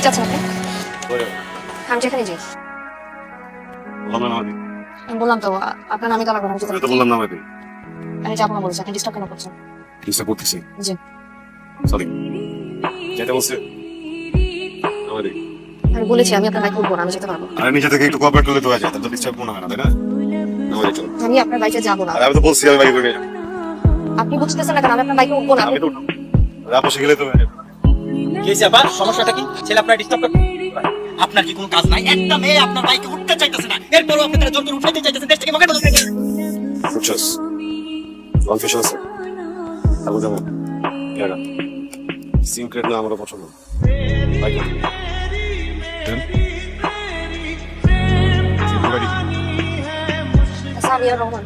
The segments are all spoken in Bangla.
যাচ্ছেন আপনি? আমি যেখানে যাই। আমি বললাম তো আপনার নামে তো লাগবে না। আমি তো বললাম না আমি যাবো না বলছি, আপনি ডিস্টার্ব কেন করছেন? ডিস্টার্ব করতেছি? জি সরি, যেতে বলছে আমাদের। আমি বলেছি আমি আপনার বাইকে উঠবো না, আমি যেতে পারবো। আরে নিজে থেকে একটু কোঅপারেট করলে তো হয়ে যায়, তাহলে তো ডিস্টার্ব মনে হয় না, তাই না? আমি আপনার বাইকে যাবো না। আমি তো বলছি আমি বাইকে উঠে যাবো। আপনি বুঝতেছেন না কেন? আমি আপনার বাইকে উঠবো না। আমি তো উঠবো, আপসে গেলে তো হয়ে যাবে। কি হইছে আবার? সমস্যাটা কি? ছেলে আপনার ডিস্টার্ব করে? আপনার কি কোনো কাজ নাই? একটা মেয়ে আপনার বাইকে উঠতে চাইতেছে না, এরপরও আপনি তার জোর করে উঠাইতে চাইতেছেন, দেশ থেকে মগে বলতে চাইতেছেন। বুঝছস কনফিউশন আছে আবু যেমন এরা সিক্রেট না আমার পছন্দ বাইকে সামিয়া রহমান।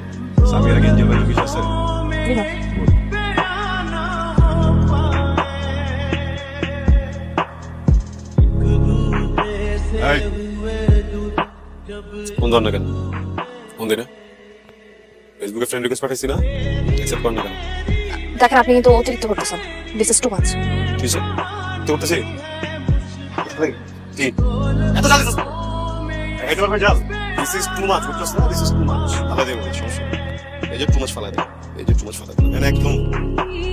সামিয়া গেঞ্জেল ভাই কিছু আছে? ফোন ধর না কেন? ফোন দে না। ফেসবুকে ফ্রেন্ড রিকোয়েস্ট পাঠাইছি না, অ্যাকসেপ্ট কর না কেন? দেখেন আপনি কিন্তু অতিরিক্ত করতেছেন। This is too much. ঠিক আছে তো করতেছি কি এত জালিস এটা ভাই জাল। দিস ইজ টু মাচ, বুঝছস না? This is too much. আলাদা দেব সমস্যা। এই যে টু মাচ ফালাই দে, এই যে টু মাচ ফালাই দে, মানে একদম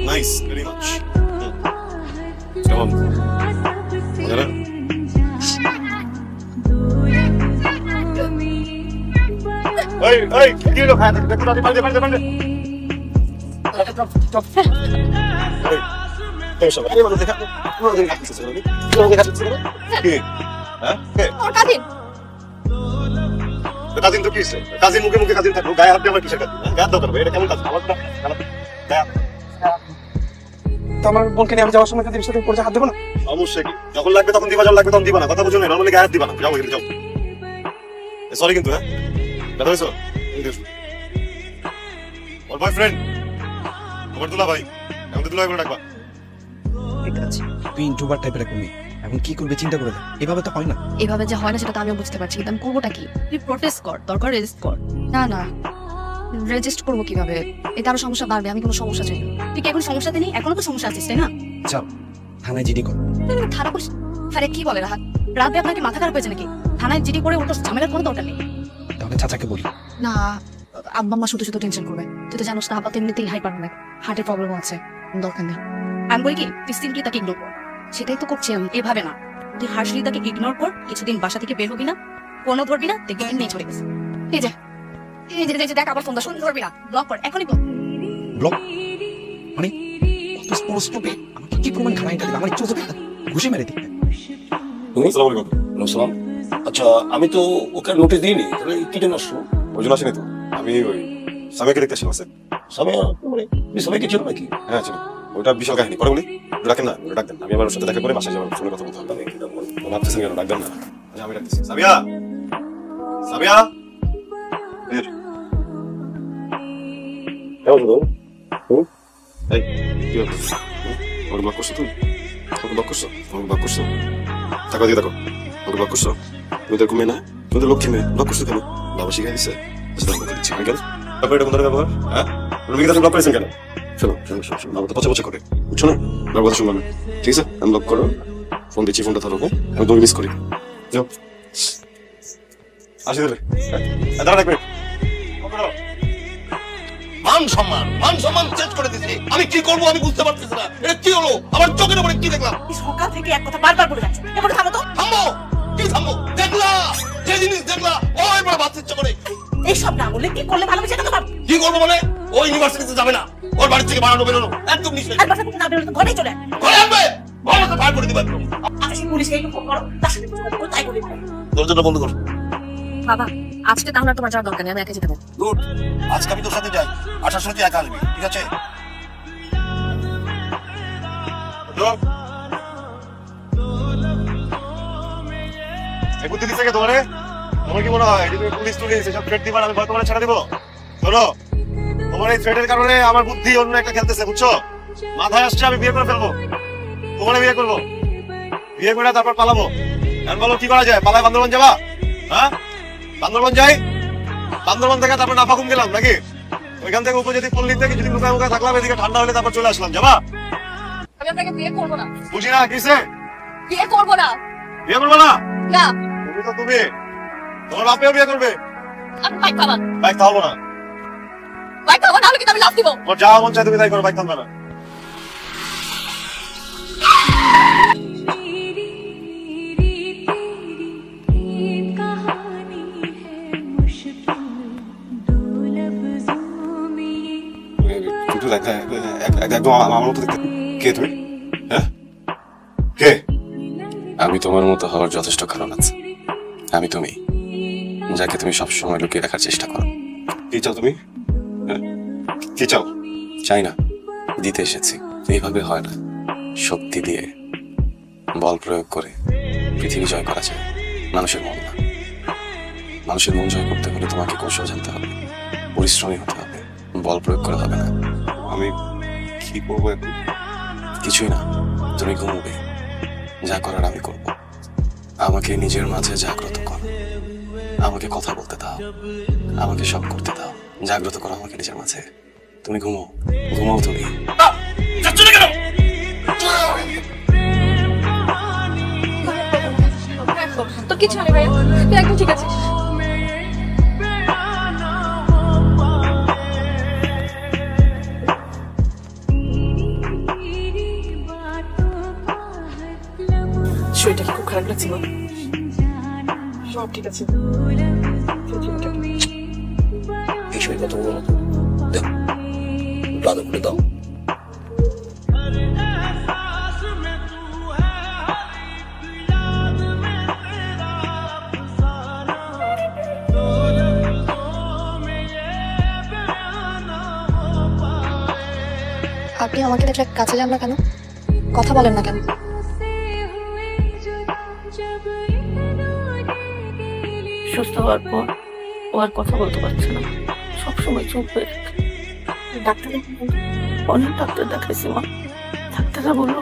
নাইস, ভেরি মাচ। কেমন মজা না? এই এই কি হলো? খায় দেখো না, পাল্টে পাল্টে পাল্টে এই তোর আরে মানে দেখা পুরো দিন কাটছিস নাকি? পুরো দিন কাটছিস না কি? হ্যাঁ কে ওর কাজিন। কাজিন তো কি হইছে? কাজিন মুখে মুখে কাজিন থাকলো, গায়ে হাত দিয়ে আমার কিসের কাজিন? গায়ে দাও করবে, এটা কেমন কাজ? আমার গায়ে তো আমার বোনকে নিয়ে আমি যাওয়ার সময় কাদের সাথে পড়ে হাত দেবো না? সমস্যা কি? যখন লাগবে তখন দিবা, যখন লাগবে তখন দিবা না। কথা বুঝো না, নরমালি গায়ে হাত দিবা না। যাও এখানে যাও। সরি কিন্তু হ্যাঁ ব্যথা হয়েছো? ওর বয়ফ্রেন্ড তোমার দুলা ভাই, এখন তো দুলা ভাই বলে ডাকবা। তুই ইন্ট্রোভার্ট টাইপের একটা মেয়ে, এখন কি করবে চিন্তা করে দেখ। এভাবে তো হয় না। এভাবে যে হয় না সেটা তো আমিও বুঝতে পারছি, কিন্তু আমি করবোটা কি? তুই প্রটেস্ট কর, দরকার রেজিস্ট কর। না না, রেজিস্ট করবো কিভাবে? এটা আরো সমস্যা বাড়বে। আমি কোনো সমস্যা চাই না। তুই কি এখন সমস্যাতে নেই? এখনো তো সমস্যা আছিস তাই না? যাও থানায় জিডি কর। তুই খারাপ করিস। আরে কি বলে রাহাত, রাতে আপনাকে মাথা খারাপ হয়েছে নাকি? থানায় জিডি করে ওর তো ঝামেলার কোনো দরকার নেই। তাহলে চাচাকে বলি। না, আব্বা মা শুধু শুধু টেনশন করবে। তুই তো জানোস না আব্বা তো এমনিতেই হাইপার অনেক, হার্টের প্রবলেম আছে। দরকার নেই। আমি বলি কি, তুই সিম্পলি তাকে ইগনোর কর। সেটাই তো করছি আমি। এভাবে না, তুই হার্শলি তাকে ইগনোর কর, কিছুদিন বাসা থেকে বের হবি না, ফোনও ধরবি না, দেখবি নেই চলে গেছে। এই যে এই যে দেখ আবার ফোন দাও। ধরবি না, ব্লক কর, এখনই ব্লক। ব্লক মানে কত স্পষ্ট পে আমাকে কি প্রমাণ খারাপ এটা দিবে? আমার ইচ্ছা হচ্ছে ঘুষি মেরে দিবে। আসসালামু আলাইকুম। সালাম। আচ্ছা আমি তো ওকে নোটিস দিইনি, তাহলে কি জন্য আসলো? ওই জন্য আসেনি তো, আমি ওই সামিয়াকে দেখতে আসলাম স্যার। সামিয়া মানে সবাইকে ছিল নাকি? হ্যাঁ ছিল, ওটা বিশাল কাহিনী। পরে বলি ডাকেন না, ওটা ডাকবেন। আমি আমার ওর সাথে দেখা করে বাসায় যাবো, ফোনে কথা বলতে হবে। ও ভাবতেছেন কেন? ডাকবেন না। আচ্ছা আমি ডাকতেছি। সামিয়া, সামিয়া কেমন তো? এই কি হচ্ছে? ওর ব্লক করছো তুমি? ওকে ব্লক করছো? ওকে ব্লক করছো? থাকো দিকে থাকো। ওকে ব্লক করছো? তুমি তো মেয়ে না, তুমি তো লক্ষ্মী মেয়ে। ব্লক করছো কেন? বাবা শিখে দিচ্ছে। আচ্ছা আমি দিচ্ছি। আমি কেন তারপরে এটা কোন ধরনের ব্যবহার? হ্যাঁ তুমি কি ব্লক করেছেন কেন? শোনো শোনো শোনো শোনো, বাবা তো পচা পচা করে, বুঝছো না? বাবার কথা শুনবো না, ঠিক আছে? আমি ব্লক করো, ফোন দিচ্ছি, ফোনটা ধরো। ওকে আমি তোমাকে মিস করি। যাও আসি তাহলে। দাঁড়া এক মিনিট। মান সম্মান চেঞ্জ করে দিছে। আমি কি করবো আমি বুঝতে পারতেছি না। এটা কি হলো? আমার চোখের উপরে কি দেখলাম? সকাল থেকে এক কথা বারবার বলে যাচ্ছে, এবার থামো তো। থামবো কি থামবো? দেখলা যে জিনিস দেখলা ও এবার বাচ্চা ইচ্ছা করে। এইসব না বলে কি করলে ভালো হবে সেটা তো ভাব। কি করবো মানে? ও ইউনিভার্সিটিতে যাবে না, ওর বাড়ি থেকে বাড়ানো বেরোনো একদম নিষেধ। আর বাসা থেকে না বেরোলে তো ঘরেই চলে আয়। ঘরে আনবে, ঘরে তো ফায়ার করে দিবে একদম। আচ্ছা সেই পুলিশকে একটু ফোন করো, তার সাথে কথা বলো, তাই বলি। দরজাটা বন্ধ কর। বাবা আজকে তাহলে আর তোমার যাওয়ার দরকার নেই, আমি একা যেতে পারবো। গুড, আজকে আমি তোর সাথে যাই, আসার সময় তুই একা আসবি, ঠিক আছে? এই বুদ্ধি দিচ্ছে কে তোমারে? তোমার কি মনে হয় এটা তুমি পুলিশ টুলিশ এসব থ্রেট দিবা, আমি ভয় তোমার ছেড়ে দিব? শোনো, তোমার এই থ্রেটের কারণে আমার বুদ্ধি অন্য একটা খেলতেছে, বুঝছো? মাথায় আসছে আমি বিয়ে করে ফেলবো, তোমারে বিয়ে করবো, বিয়ে করে তারপর পালাবো। এখন বলো কি করা যায়? পালায় বান্দরবান যাবা? হ্যাঁ বান্দরবান যাই, বান্দরবান থেকে তারপর নাফাকুম গেলাম নাকি? ওইখান থেকে উপজাতি পল্লী থেকে যদি লুকায় মুখে থাকলাম, এদিকে ঠান্ডা হলে তারপর চলে আসলাম। যাবা? আমি আপনাকে বিয়ে করবো না। বুঝি না কিসে? বিয়ে করবো না। বিয়ে করবে না? না তুমি তো তুমি, তোমার বাপেও বিয়ে করবে। আমি বাইক পাবো না, বাইক থাকবো না, বাইক পাবো না, হলে কিন্তু আমি লাভ দিব। তোমার যা মন চাই তুমি তাই করো, বাইক থাকবে না। একদম আমার মতো দেখতে। কে তুমি? হ্যাঁ কে? আমি তোমার মতো হওয়ার যথেষ্ট কারণ আছে। আমি তুমি, যাকে তুমি সবসময় লুকিয়ে রাখার চেষ্টা করো। কি চাও তুমি? হ্যাঁ? কি চাও? চাই না, দিতে এসেছি। এইভাবে হয় না। শক্তি দিয়ে, বল প্রয়োগ করে পৃথিবী জয় করা যায়, মানুষের মন না। মানুষের মন জয় করতে হলে তোমাকে কৌশল জানতে হবে, পরিশ্রমী হতে হবে, বল প্রয়োগ করা হবে না। আমি কি করবো এখন? কিছুই না, তুমি ঘুমোবে। যা করার আমি করব। আমাকে নিজের মাঝে জাগ্রত করো, আমাকে কথা বলতে দাও, আমাকে সব করতে দাও। জাগ্রত করো আমাকে নিজের মাঝে। তুমি ঘুমো, ঘুমাও তুমি। তো কিছু নেই ভাই, তুই একদম ঠিক আছিস। শরীরটা কি খুব খারাপ লাগছে মা? সব ঠিক আছে। এই সময় কথা বলো না তো। দাও, দাদা করে দাও। আপনি আমাকে দেখলে কাছে যান না কেন? কথা বলেন না কেন? সুস্থ হওয়ার পর ও আর কথা বলতে পারছে না, সবসময় চুপ হয়ে থাকে। ডাক্তার অনেক ডাক্তার দেখাইছি মা, ডাক্তাররা বললো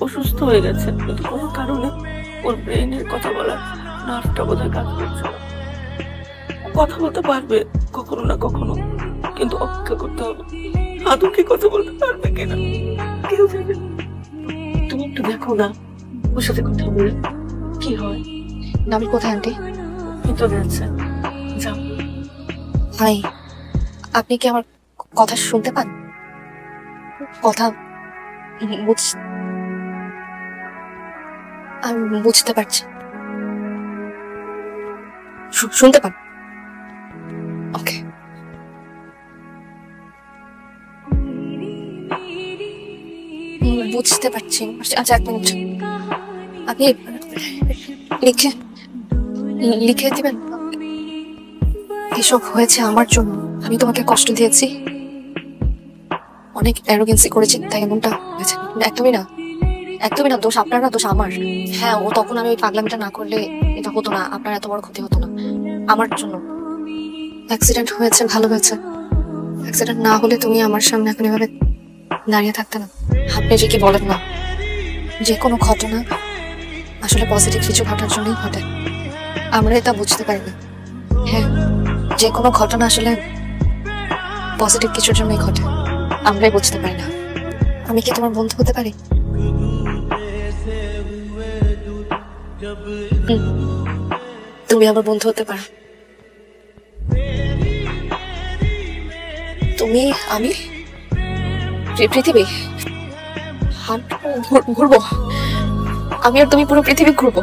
ও সুস্থ হয়ে গেছে, কিন্তু কোনো কারণে ওর ব্রেনের কথা বলার নার্ভটা বোধহয় কাজ করছে না। ও কথা বলতে পারবে কখনো না কখনো, কিন্তু অপেক্ষা করতে হবে আদৌ কি কথা বলতে পারবে কিনা কেউ জানে না। তুমি একটু দেখো না, ওর সাথে কথা বলে কি হয়। নাম কোথায় আন্টি? ভিতরে আছে, যাও। ভাই, আপনি কি আমার কথা শুনতে পান? কথা আমি বুঝতে পারছি। শুনতে পান? ওকে। বুঝতে পারছি। আচ্ছা, এক মিনিট। আপনি লিখে দিবেন? এসব হয়েছে আমার জন্য। আমি তোমাকে কষ্ট দিয়েছি, অনেক অ্যারোগেন্সি করেছি, তাই এমনটা হয়েছে। একদমই না, একদমই না। দোষ আপনার না, দোষ আমার। হ্যাঁ, ও তখন আমি ওই পাগলামিটা না করলে এটা হতো না, আপনার এত বড় ক্ষতি হতো না। আমার জন্য অ্যাক্সিডেন্ট হয়েছে, ভালো হয়েছে। অ্যাক্সিডেন্ট না হলে তুমি আমার সামনে এখন এভাবে দাঁড়িয়ে থাকতে না। আপনি যে কি বলেন না, যে কোনো ঘটনা আসলে পজিটিভ কিছু ঘটার জন্যই ঘটে, আমরা এটা বুঝতে পারি না। হ্যাঁ, যে কোনো ঘটনা আসলে পজিটিভ কিছুর জন্যই ঘটে, আমরাই বুঝতে পারি না। আমি কি তোমার বন্ধু হতে পারি? তুমি আমার বন্ধু হতে পারো। তুমি, আমি, পৃথিবী ঘুরবো। আমি আর তুমি পুরো পৃথিবী ঘুরবো।